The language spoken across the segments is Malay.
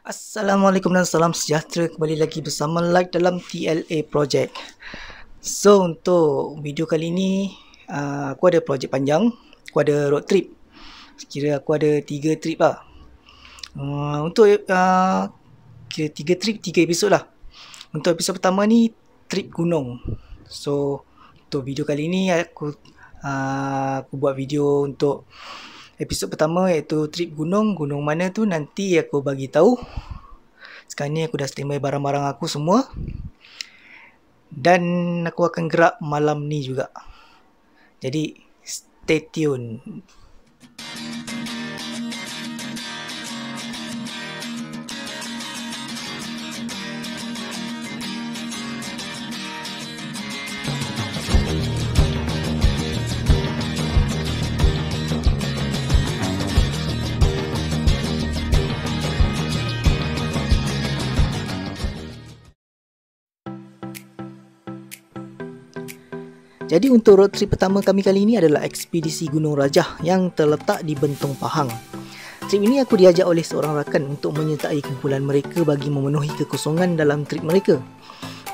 Assalamualaikum dan salam sejahtera, kembali lagi bersama Like dalam TLA Project. So untuk video kali ni aku ada projek panjang. Aku ada road trip. Kira aku ada 3 trip lah. Untuk kira 3 trip 3 episod lah. Untuk episod pertama ni trip gunung. So untuk video kali ni aku buat video untuk episod pertama, iaitu trip gunung. Gunung mana tu nanti aku bagi tahu. Sekarang ni aku dah standby barang-barang aku semua. Dan aku akan gerak malam ni juga. Jadi stay tune. Jadi untuk road trip pertama kami kali ini adalah ekspedisi Gunung Rajah yang terletak di Bentong Pahang. Trip ini aku diajak oleh seorang rakan untuk menyertai kumpulan mereka bagi memenuhi kekosongan dalam trip mereka.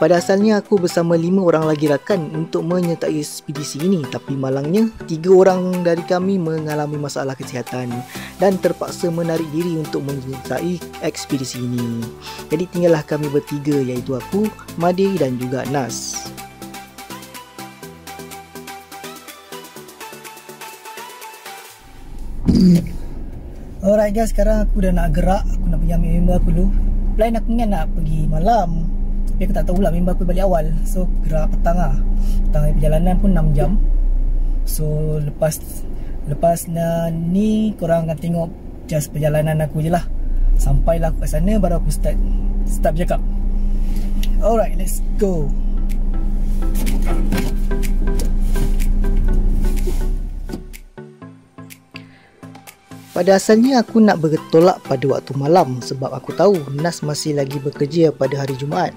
Pada asalnya aku bersama 5 orang lagi rakan untuk menyertai ekspedisi ini, tapi malangnya 3 orang dari kami mengalami masalah kesihatan dan terpaksa menarik diri untuk menyertai ekspedisi ini. Jadi tinggallah kami bertiga, iaitu aku, Made dan juga Nas. Alright guys, sekarang aku dah nak gerak. Aku nak pergi ambil member aku dulu. Plan aku ni nak pergi malam, tapi aku tak tahulah member aku balik awal. So gerak petang lah. Petang perjalanan pun 6 jam. So lepas ni korang akan tengok just perjalanan aku je lah. Sampailah aku kat sana baru aku start bercakap. Alright, let's go. Pada asalnya aku nak bertolak pada waktu malam sebab aku tahu Nas masih lagi bekerja pada hari Jumaat.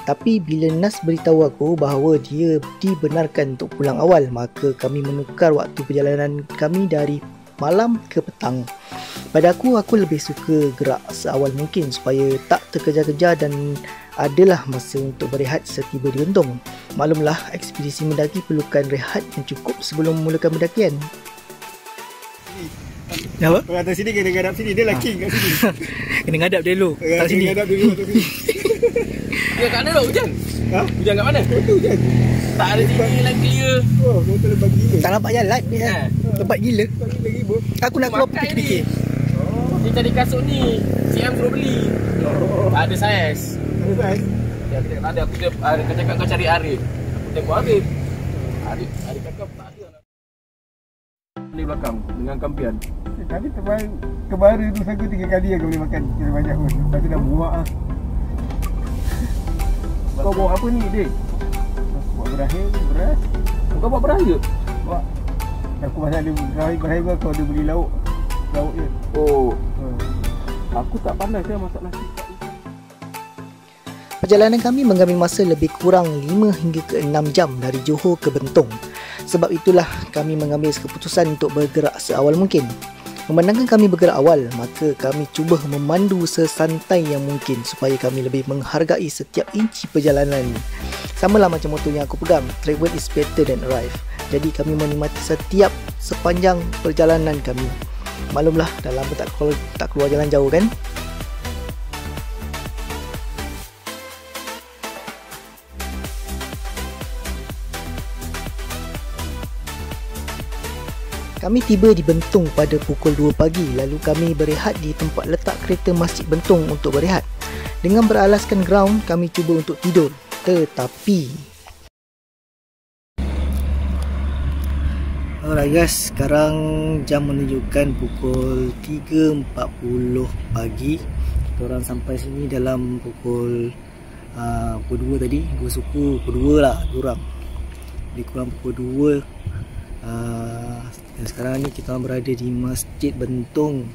Tapi bila Nas beritahu aku bahawa dia dibenarkan untuk pulang awal, maka kami menukar waktu perjalanan kami dari malam ke petang. Pada aku lebih suka gerak seawal mungkin supaya tak terkejar-kejar dan adalah masa untuk berehat setiba di Bentong. Maklumlah, ekspedisi mendaki perlukan rehat yang cukup sebelum memulakan pendakian. Apa? Orang atas sini kena ngadap sini. Dia lah king kat sini. Kena ngadap dia dulu. Tak sini. Ngadap dulu atas sini. Dia kat mana hujan? Ha? Hujan kat mana? Betul hujan. Tak ada tinggi lagi clear. Oh, betul lebat gila. Tak nampak jalan ni. Lebat gila. Lebat gila lagi bos. Aku nak keluar Makai fikir-fikir. Dia cari kasut ni. CM suruh beli. Tak ada saiz. Ada saiz? Dia ada. Aku cakap kau cari Arif. Aku tengok Arif. Arif cakap tak ada. Di belakang dengan kampian. Tapi kebara tu sangka 3 kali aku boleh makan. Kira banyak pun. Lepas tu dah muak lah. Kau bawa apa ni, Dik? Buat berakhir, beras. Kau bawa beraya? Buat. Aku masa ada berakhir kau ada beli lauk. Lauk je. Oh. Aku tak pandai saya masak nasi. Perjalanan kami mengambil masa lebih kurang 5 hingga ke 6 jam dari Johor ke Bentong. Sebab itulah kami mengambil keputusan untuk bergerak seawal mungkin. Memandangkan kami bergerak awal, maka kami cuba memandu sesantai yang mungkin supaya kami lebih menghargai setiap inci perjalanan. Samalah macam moto yang aku pegang, travel is better than arrive. Jadi kami menikmati setiap sepanjang perjalanan kami. Maklumlah, dah lama tak keluar jalan jauh kan? Kami tiba di Bentong pada pukul 2 pagi, lalu kami berehat di tempat letak kereta Masjid Bentong untuk berehat. Dengan beralaskan ground, kami cuba untuk tidur. Tetapi alright guys, sekarang jam menunjukkan pukul 3.40 pagi. Kita orang sampai sini dalam pukul 2 tadi. 2 suku, pukul 2 lah diorang. Lebih kurang pukul 2. Dan sekarang ni kita berada di Masjid Bentong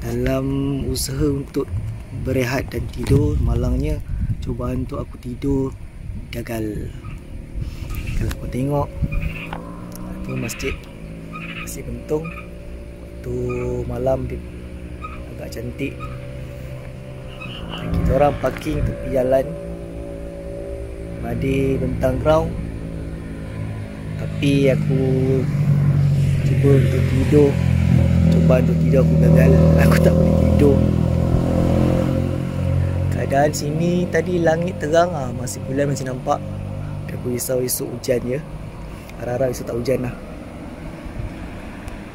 dalam usaha untuk berehat dan tidur. Malangnya cubaan untuk aku tidur gagal. Kalau kau tengok tu Masjid Bentong waktu malam agak cantik. Dan kita orang parking tepi jalan. Madi bentang ground. Tapi aku cuba untuk tidur. Aku gagal. Aku tak boleh tidur. Keadaan sini tadi langit terang masih bulan masih nampak. Aku risau esok hujan ya. Harap-harap esok tak hujan lah.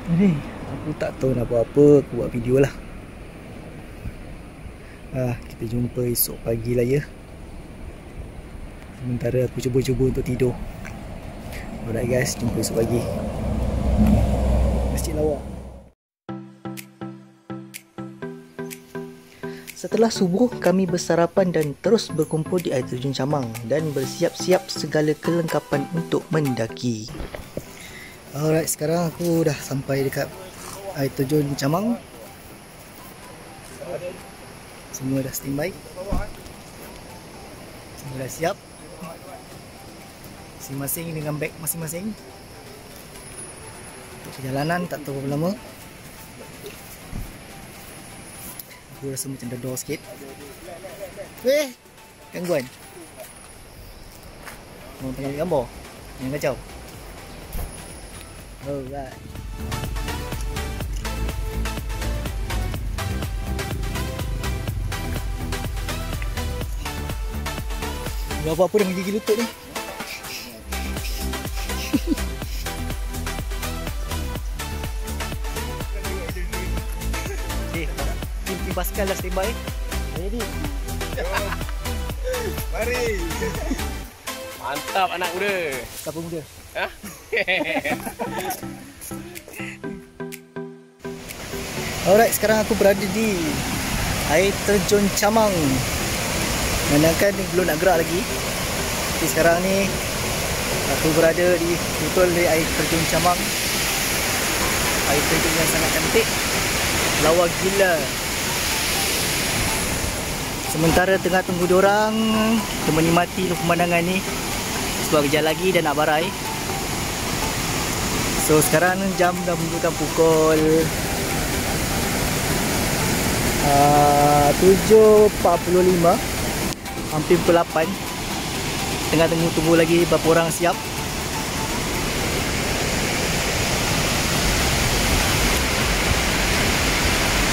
Jadi aku tak tahu nak buat apa. Aku buat video lah. Kita jumpa esok pagi lah ya. Sementara aku cuba untuk tidur. Alright guys, jumpa esok pagi. Masjid Lawak. Setelah subuh, kami bersarapan dan terus berkumpul di air terjun Camang dan bersiap-siap segala kelengkapan untuk mendaki. Alright, sekarang aku dah sampai dekat air terjun Camang. Semua dah standby. Semua dah siap. Masing-masing dengan beg masing-masing. Untuk perjalanan tak tahu berapa lama. Aku rasa macam dah sikit. Weh, gangguan. Mau tengok gambar? Yang kacau. Alright. Apa-apa dah menggigil lutut ni. Tim Pascal dah standby. Ready? Mari. Mantap anak muda. Siapa muda? Alright, sekarang aku berada di air terjun Camang. Menangkan ni belum nak gerak lagi. Tapi sekarang ni aku berada di betul di air terjun Camang. Air terjun yang sangat cantik. Lawa gila. Sementara tengah tunggu diorang, kita menikmati pemandangan ni. Sebab kejap lagi dah nak barai. So sekarang jam dah menunjukkan pukul 7.45, hampir pukul 8. Tengah tunggu lagi berapa orang siap.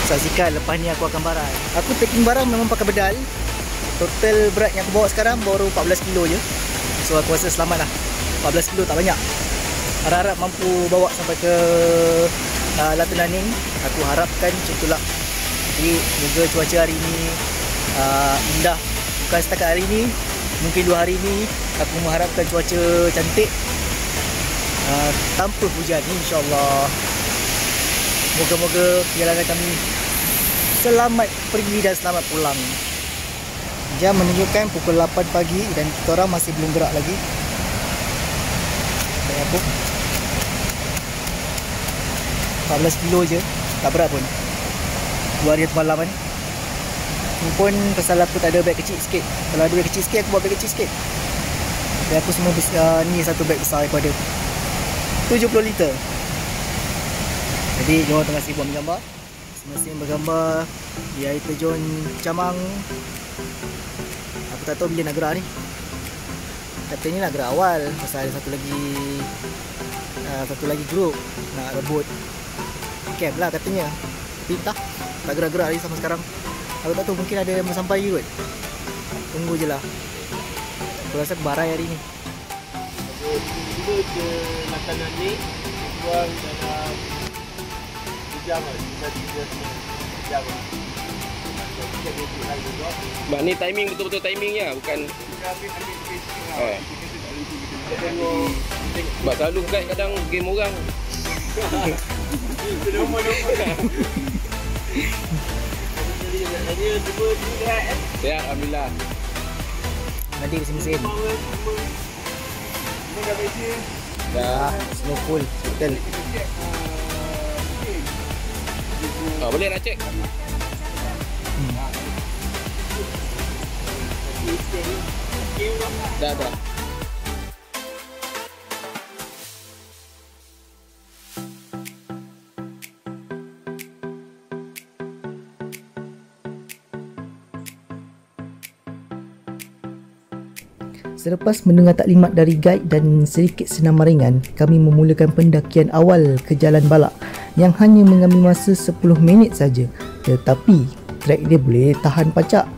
Saksikan lepas ni aku akan barai. Aku packing barang memang pakai bedal. Total berat yang aku bawa sekarang baru 14 kilo je. So aku rasa selamat lah. 14 kilo tak banyak. Harap-harap mampu bawa sampai ke Latu Naning. Aku harapkan macam itulah. Jadi semoga cuaca hari ni indah. Bukan setakat hari ni, mungkin 2 hari ni aku mengharapkan cuaca cantik tanpa hujan, insyaAllah. Moga-moga perjalanan kami selamat pergi dan selamat pulang. Jam menunjukkan pukul 8 pagi dan kita orang masih belum gerak lagi. Apa? 14 kilo je, tak berat pun. 2 hari malam ni. Ini pun pasal aku tak ada beg kecil sikit. Kalau ada beg kecil sikit, aku buat beg kecil sikit. Dan aku semua ni satu beg besar daripada 70 liter. Jadi diorang tengah sibuk menggambar. Masing-masing bergambar di air terjun Camang. Aku tak tahu bila nak gerak ni. Katanya nak gerak awal. Pasal ada satu lagi grup nak rebut camp lah katanya. Tapi tak gerak-gerak lagi sampai sekarang. Aku tak tahu, mungkin ada yang sampai kot. Tunggu je lah. Aku rasa barai hari ni. Dulu je makanan ni buang dalam jam lah, jam lah. Mak ni timing betul-betul timingnya, bukan. Sebab selalu kadang game orang. Ya, alhamdulillah. Nanti mesin-mesin. Dah, semua full, betul. Boleh nak cek? Dah. Selepas mendengar taklimat dari guide dan sedikit senaman ringan, kami memulakan pendakian awal ke Jalan Balak yang hanya mengambil masa 10 minit saja. Tetapi trek dia boleh tahan pacak.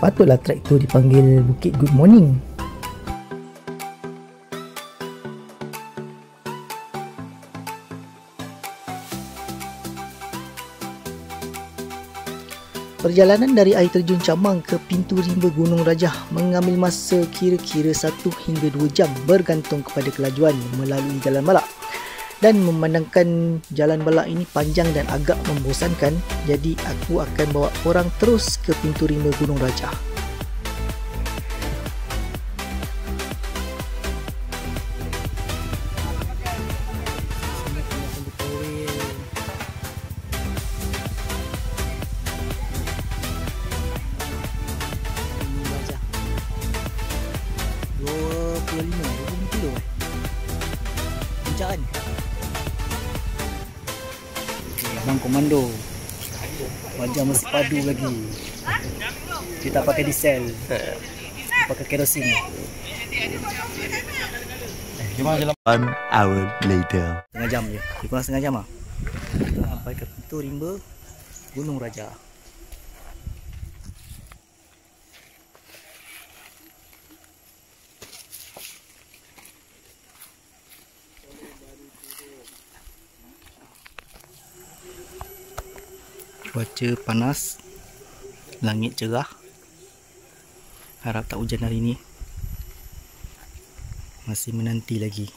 Patutlah trek tu dipanggil Bukit Good Morning. Perjalanan dari air terjun Camang ke pintu rimba Gunung Rajah mengambil masa kira-kira 1 hingga 2 jam bergantung kepada kelajuan melalui Jalan Balak. Dan memandangkan Jalan Balak ini panjang dan agak membosankan, jadi aku akan bawa korang terus ke pintu rimba Gunung Rajah. Abang komando, wajah masih padu lagi. Kita pakai diesel, pakai kerosin. 1 hour later. Setengah jam je, lebih kurang setengah jam lah. Kita sampai ke pintu rimba Gunung Rajah. Cuaca panas, langit cerah. Harap tak hujan hari ni. Masih menanti lagi.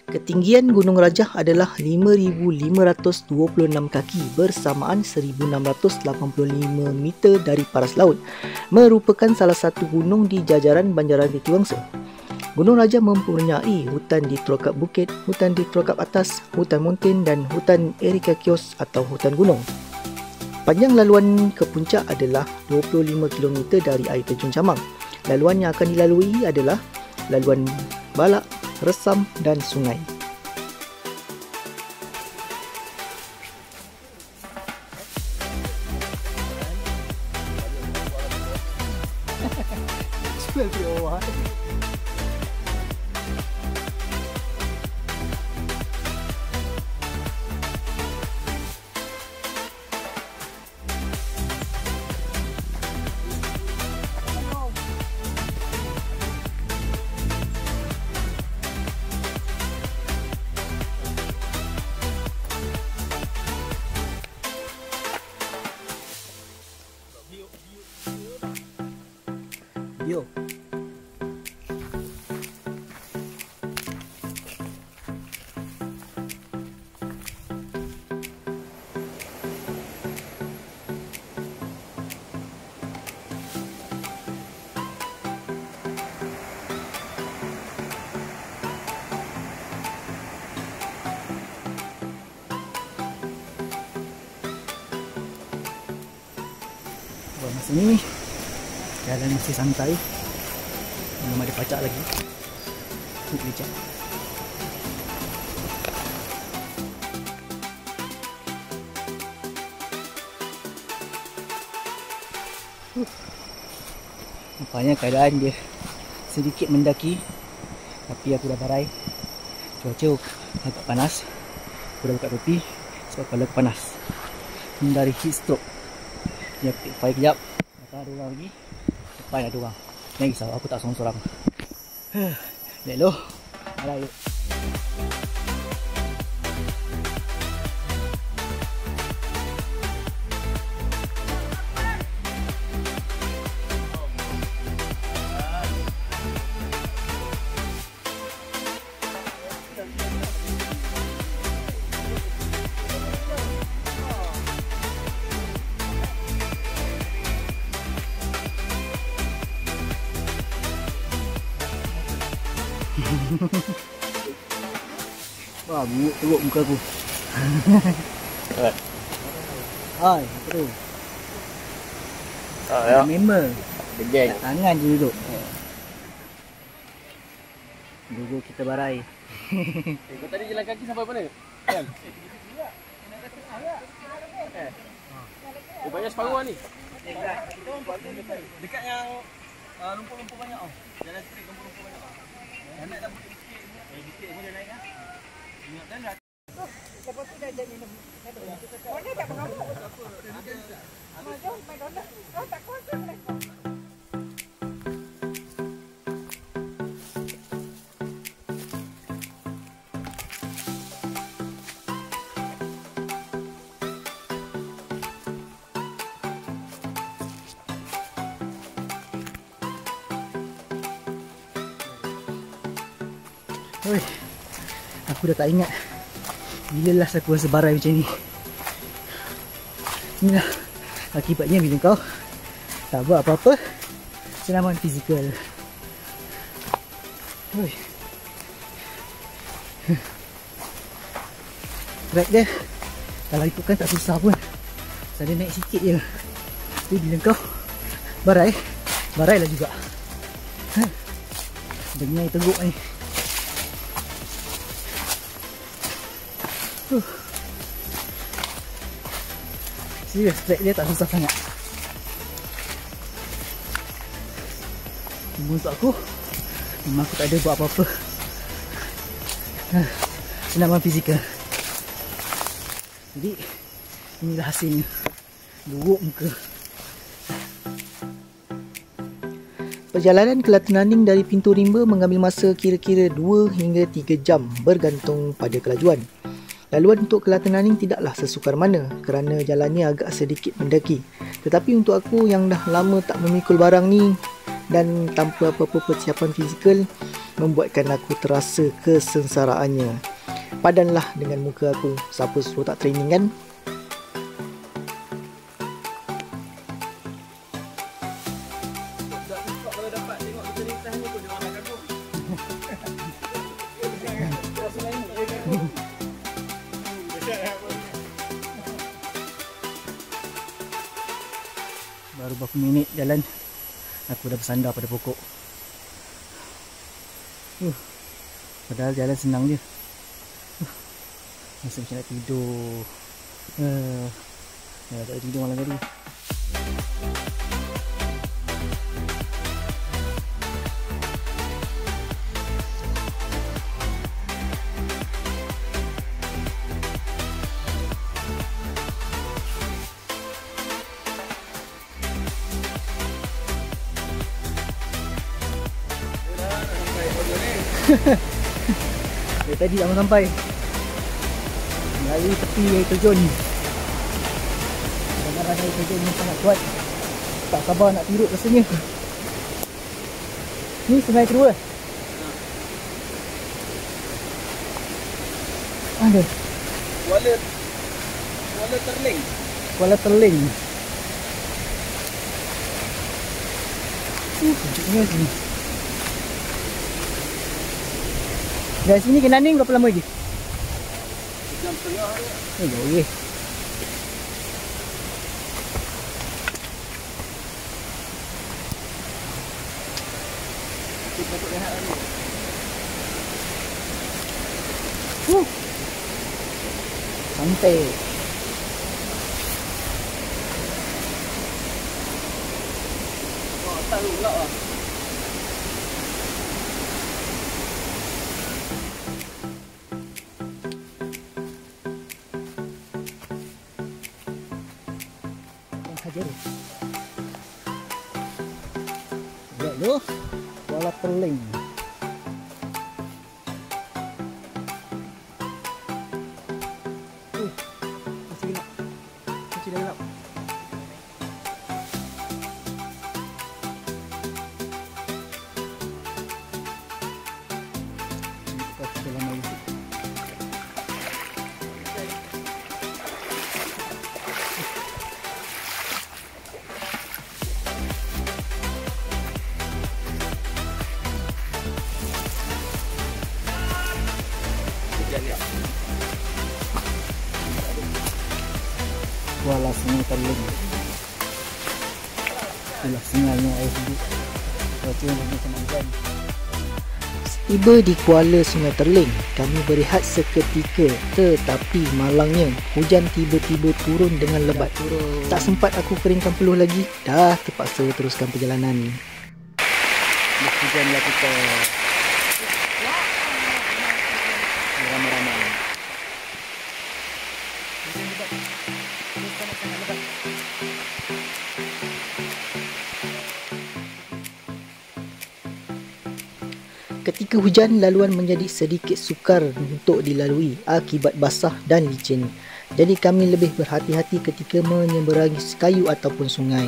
Ketinggian Gunung Rajah adalah 5,526 kaki bersamaan 1,685 meter dari paras laut. Merupakan salah satu gunung di jajaran Banjaran Titiwangsa. Gunung Rajah mempunyai hutan di terokap bukit, hutan di terokap atas, hutan mountain dan hutan Erikakios atau hutan gunung. Panjang laluan ke puncak adalah 25 km dari air terjun Camang. Laluan yang akan dilalui adalah laluan balak, resam dan sungai. Yo. Masa ni jalan masih santai, belum ada pacak lagi. Kejap. Nampaknya keadaan dia sedikit mendaki, tapi aku dah barai. Cuaca agak panas, aku dah buka topi sebab kepala aku panas. Hindari heat stroke. Dia fire kejap. Kata ada orang lagi. Depan ada orang. Jangan risau, aku tak sorang-sorang. Lihat lo. Alah yuk. Wah, buruk teruk muka aku. Hai, terus. Ya. Member. Geng. Tangan je duduk. Dulu kita barai. Kau tadi jalan kaki sampai mana? Kan? Oh, banyak separuh ni. Dekat yang lumpur-lumpur banyak oh. Jalan street lumpur-lumpur banyak. Yang naik dah sikit. Sikit pun dia naik ah. Ingatkan dah. Lepas tu dah jadi minum. Mana tak mengamuk? Macam McDonald. Oh, tak kuasa lah. Oi, aku dah tak ingat bila last aku rasa barai macam ni. Inilah akibatnya bila kau tak buat apa-apa senaman fizikal. Oi, track dia kalau ikutkan tak susah pun, saya naik sikit je. Tapi bila kau barai, barailah juga. Dengar teruk ni. Serius, track dia tak susah sangat. Cuma untuk aku, memang aku tak ada buat apa-apa senaman fizikal. Jadi inilah hasilnya. Buruk muka. Perjalanan ke Latunaning dari pintu rimba mengambil masa kira-kira 2 hingga 3 jam bergantung pada kelajuan. Laluan untuk ke Latunaning tidaklah sesukar mana kerana jalannya agak sedikit mendaki. Tetapi untuk aku yang dah lama tak memikul barang ni dan tanpa apa-apa persiapan fizikal, membuatkan aku terasa kesengsaraannya. Padanlah dengan muka aku. Siapa suruh tak training kan? Kalau dapat tengok kita ni tanya pun dia orang akan pun. Baru berapa minit jalan, aku dah bersandar pada pokok. Padahal jalan senang je. Rasa macam nak tidur. Tak ada tidur malam tadi. Dari tadi tak mau sampai. Dari tepi air terjun. Kedengaran air terjun ni sangat kuat. Tak sabar nak tirut rasanya. Ni sungai kedua. Ada Kuala Terling. Kuala Terling. Sejuknya sini. Dari sini ke Naning berapa lama lagi? Jam setengah ni. Jauh je. Kita patut rehat ni. Santai. Oh, tahu pula lah. Hajar. Lihat tu, Kuala Terling. Masih gelap. Masih dah gelap. Kita dalam air. Kuala Sungai Terling. Itulah sungainya air sejuk. Cuaca macam hujan. Tiba di kuala Sungai Terling, kami berehat seketika, tetapi malangnya hujan tiba-tiba turun dengan lebat. Tak sempat aku keringkan peluh lagi, dah terpaksa teruskan perjalanan. Hujanlah kita. Ramai-ramai. Ketika hujan, laluan menjadi sedikit sukar untuk dilalui akibat basah dan licin. Jadi kami lebih berhati-hati ketika menyeberangi kayu ataupun sungai.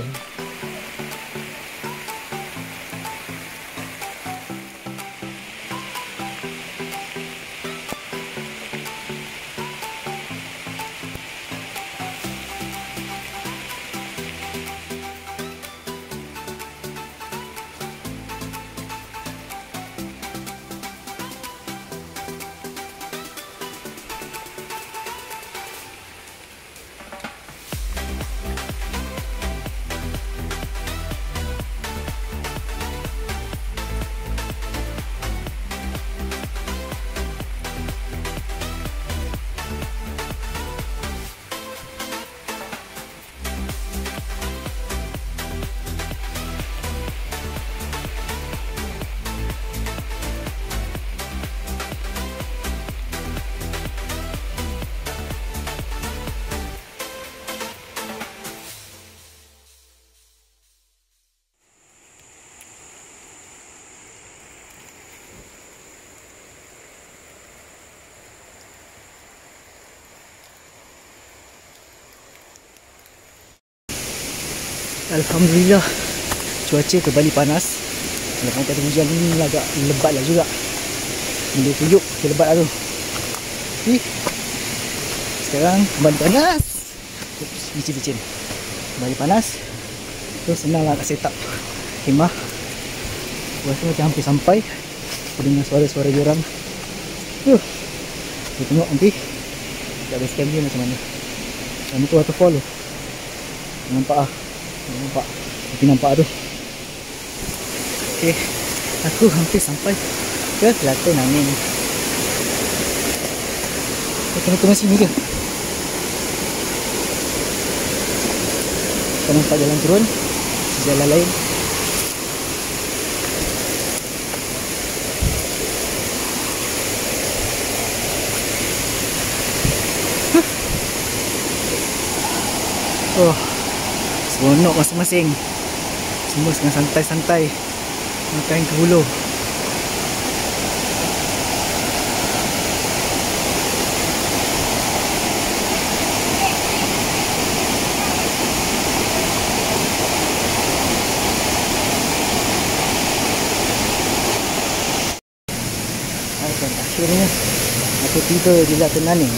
Alhamdulillah, cuaca kembali panas. Walaupun tadi hujan ni agak lebat lah juga. Bila tuyuk, dia lebat lah tu. Tapi sekarang kembali panas. Oops, licin-licin. Kembali panas. Terus senang lah nak set up khemah. Rasa macam hampir sampai. Aku dengar suara-suara diorang. Kita tengok nanti kat base camp dia macam mana. Dan itu waterfall tu. Nampak lah. Nampak, tapi nampak tu. Okey, aku hampir sampai ke Kelate Naning. Kita kena turun sini ke? Kita nampak jalan turun, jalan lain. Oh, seronok masing-masing. Semua dengan santai-santai makan ke hulu. Dan akhirnya aku tiba di Kelate Naning.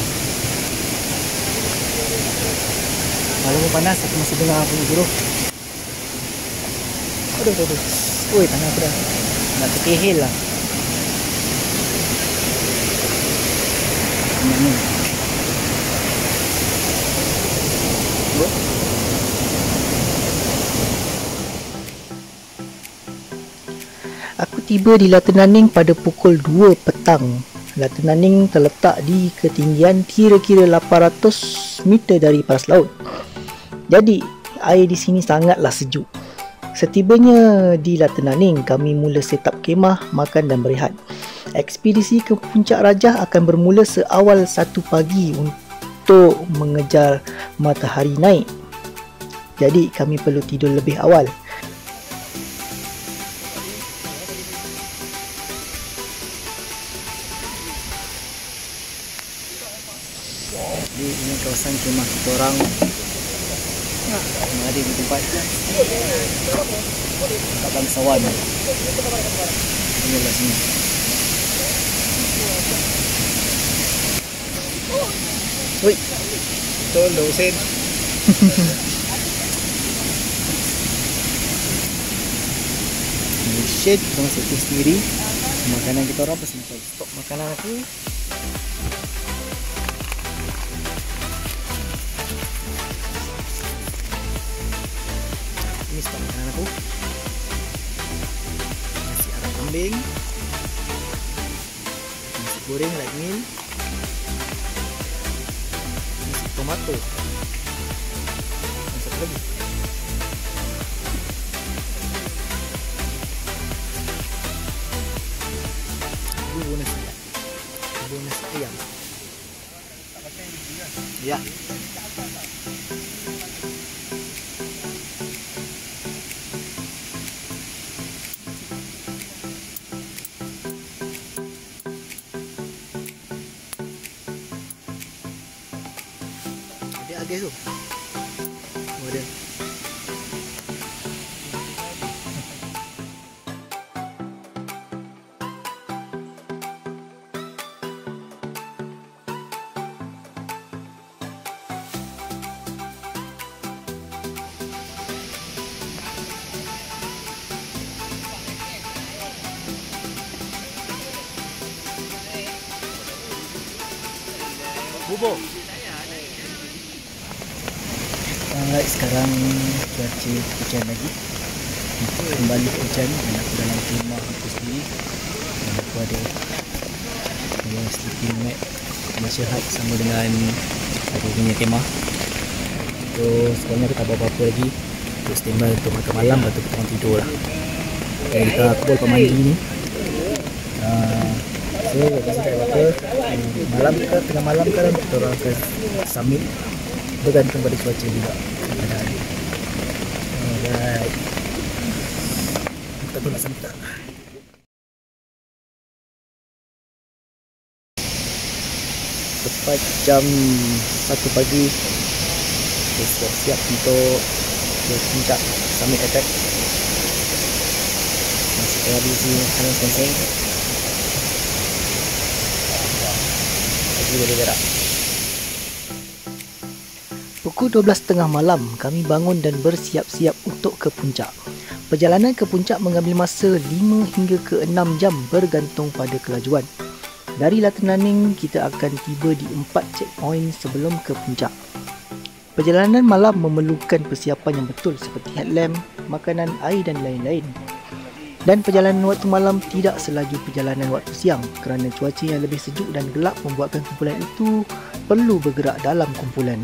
Walaupun panas, aku masih dengar bunyi burung. Aduh. Ui, tangan aku dah nak terkehil lah. Ni. Aku tiba di Kelate Naning pada pukul 2 petang. Kelate Naning terletak di ketinggian kira-kira 800 meter dari paras laut. Jadi, air di sini sangatlah sejuk. Setibanya di Kelate Naning, kami mula set up kemah, makan dan berehat. Ekspedisi ke Puncak Rajah akan bermula seawal 1 pagi untuk mengejar matahari naik. Jadi, kami perlu tidur lebih awal. Ini kawasan kemah kita orang. Ada di tempat kat bangsawan. Inilah sini. Oi, tolong Husin. Ini shade kita masuk tu sendiri. Makanan kita orang pasti macam stok makanan aku. Ini stok makanan aku. Nasi arab kambing, goreng light meal. Isi tomato. Dan satu lagi. Bubur nasi. Bubur nasi ayam. Ya. Ada tu. Oh, ada. Bubur. Alright, sekarang cuaca hujan lagi. Kembali hujan dan aku dalam rumah aku sendiri. Dan aku ada sleeping mat nasihat sama dengan aku punya kemah. So sekarang aku tak buat apa-apa lagi. Untuk standby untuk makan malam, lepas tu kita akan tidur lah. Dan kita aku lepas mandi ni. So biasa tak apa. Malam ke tengah malam kan kita orang akan summit. Bergantung pada cuaca juga. Alright. Kita tu nak sampai. Tepat jam 1 pagi. Kita siap untuk ke puncak summit attack. Masih tengah busy makanan sensing. Lagi boleh gerak. Pukul 12.30 malam, kami bangun dan bersiap-siap untuk ke puncak. Perjalanan ke puncak mengambil masa 5 hingga ke 6 jam bergantung pada kelajuan. Dari Latunaning, kita akan tiba di 4 checkpoint sebelum ke puncak. Perjalanan malam memerlukan persiapan yang betul seperti headlamp, makanan, air dan lain-lain. Dan perjalanan waktu malam tidak selaju perjalanan waktu siang kerana cuaca yang lebih sejuk dan gelap membuatkan kumpulan itu perlu bergerak dalam kumpulan.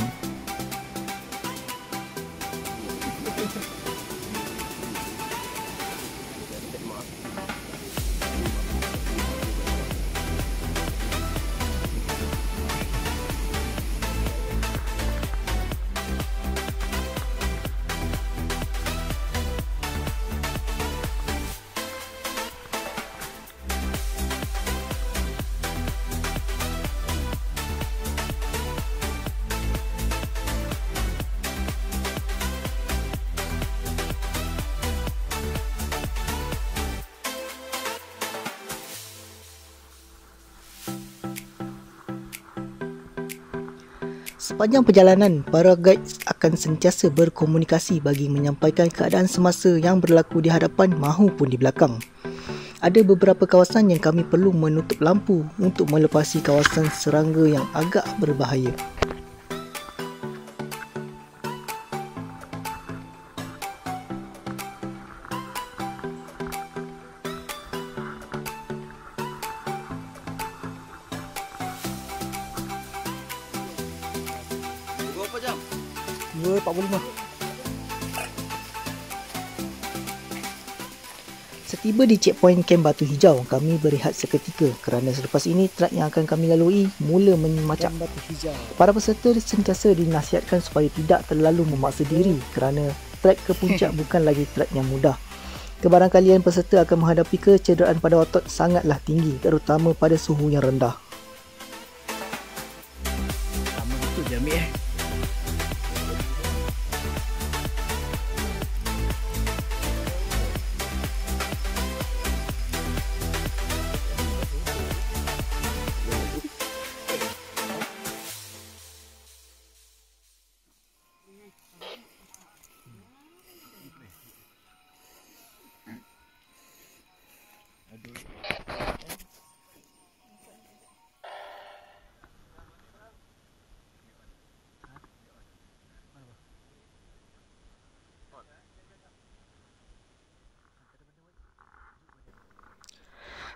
Sepanjang perjalanan, para guides akan sentiasa berkomunikasi bagi menyampaikan keadaan semasa yang berlaku di hadapan mahupun di belakang. Ada beberapa kawasan yang kami perlu menutup lampu untuk melepasi kawasan serangga yang agak berbahaya. Berapa jam? 2.45. Setiba di checkpoint kem Batu Hijau, kami berehat seketika kerana selepas ini trek yang akan kami lalui mula memacak. Para peserta sentiasa dinasihatkan supaya tidak terlalu memaksa diri kerana trek ke puncak bukan lagi trek yang mudah. Kebarangkalian peserta akan menghadapi kecederaan pada otot sangatlah tinggi, terutama pada suhu yang rendah. Lama gitu je ambil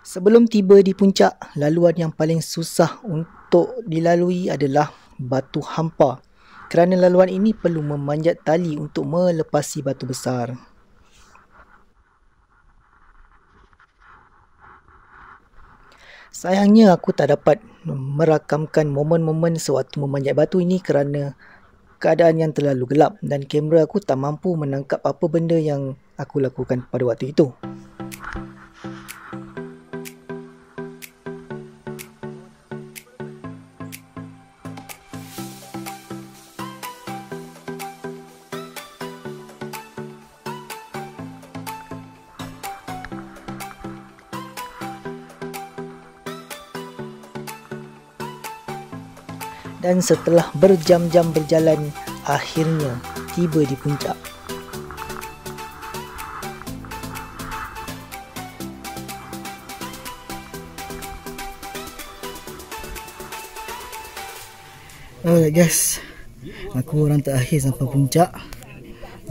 Sebelum tiba di puncak, laluan yang paling susah untuk dilalui adalah batu hampa. Kerana laluan ini perlu memanjat tali untuk melepasi batu besar. Sayangnya aku tak dapat merakamkan momen-momen sewaktu memanjat batu ini kerana keadaan yang terlalu gelap dan kamera aku tak mampu menangkap apa benda yang aku lakukan pada waktu itu. Dan setelah berjam-jam berjalan, akhirnya tiba di puncak. Alright guys, aku orang terakhir sampai puncak.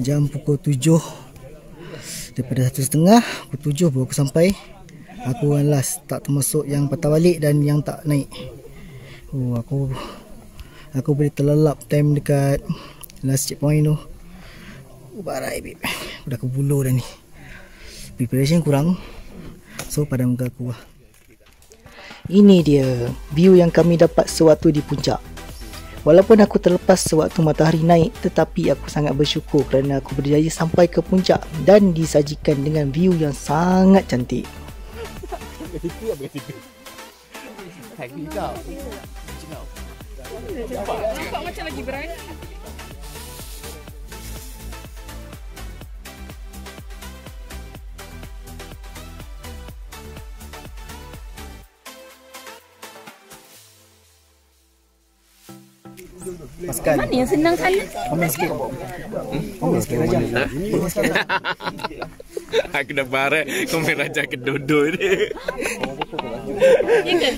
Jam pukul 7. Daripada 1:30, pukul 7 baru aku sampai. Aku orang last, tak termasuk yang patah balik dan yang tak naik. Aku boleh terlelap time dekat last checkpoint tu. Barai babe, dah kebuluh dah ni. Preparation kurang, so pada muka aku lah. Ini dia view yang kami dapat sewaktu di puncak. Walaupun aku terlepas sewaktu matahari naik, tetapi aku sangat bersyukur kerana aku berjaya sampai ke puncak dan disajikan dengan view yang sangat cantik. Nampak macam lagi berani. Paskan. Mana yang senang sana? Komen sikit. Komen sikit Raja. Aku dah barat komen Raja kedodo ni. Ya ke?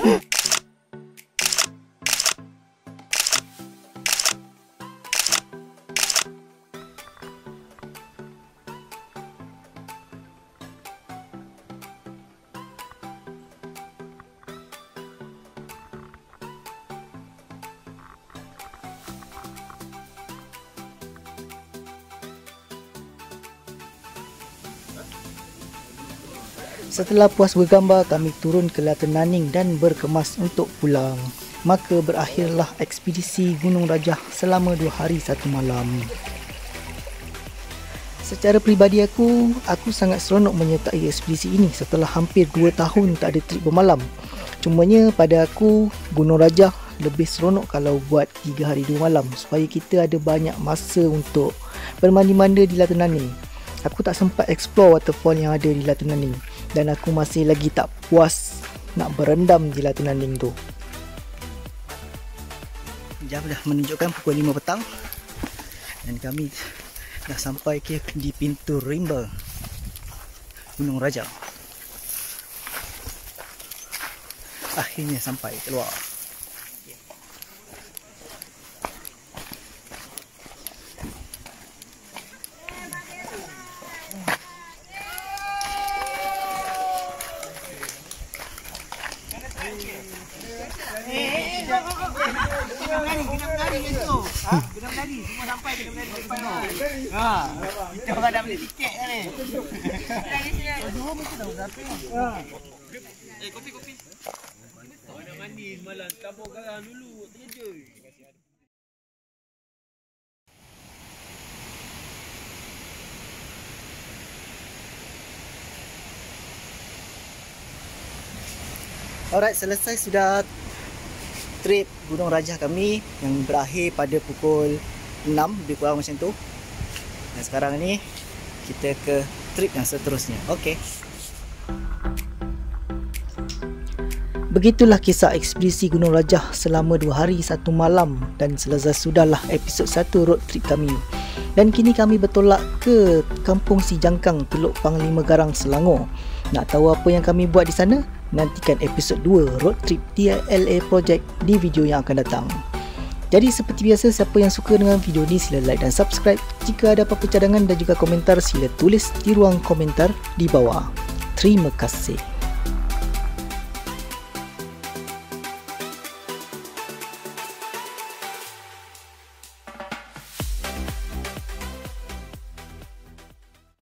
Setelah puas bergambar, kami turun ke Lata Naning dan berkemas untuk pulang. Maka berakhirlah ekspedisi Gunung Rajah selama 2 hari 1 malam. Secara peribadi aku sangat seronok menyertai ekspedisi ini setelah hampir 2 tahun tak ada trip bermalam. Cumanya pada aku, Gunung Rajah lebih seronok kalau buat 3 hari 2 malam supaya kita ada banyak masa untuk bermandi-manda di Lata Naning. Aku tak sempat explore waterfall yang ada di Lata Naning dan aku masih lagi tak puas nak berendam di Lata Naning tu. Jam dah menunjukkan pukul 5 petang dan kami dah sampai ke di pintu rimba Gunung Rajah. Akhirnya sampai keluar. Kita orang dah beli tiket kan ni. Kopi. Nak mandi semalam, tabur garam dulu, terjejut. Alright, selesai sudah trip Gunung Rajah kami yang berakhir pada pukul 6, lebih kurang macam tu. Dan sekarang ni kita ke trip yang seterusnya. Okey. Begitulah kisah ekspedisi Gunung Rajah selama 2 hari 1 malam dan selesai sudahlah episod 1 road trip kami. Dan kini kami bertolak ke Kampung Si Jangkang, Teluk Panglima Garang, Selangor. Nak tahu apa yang kami buat di sana? Nantikan episod 2 road trip TLA Project di video yang akan datang. Jadi seperti biasa, siapa yang suka dengan video ni sila like dan subscribe. Jika ada apa-apa cadangan dan juga komentar, sila tulis di ruang komentar di bawah. Terima kasih.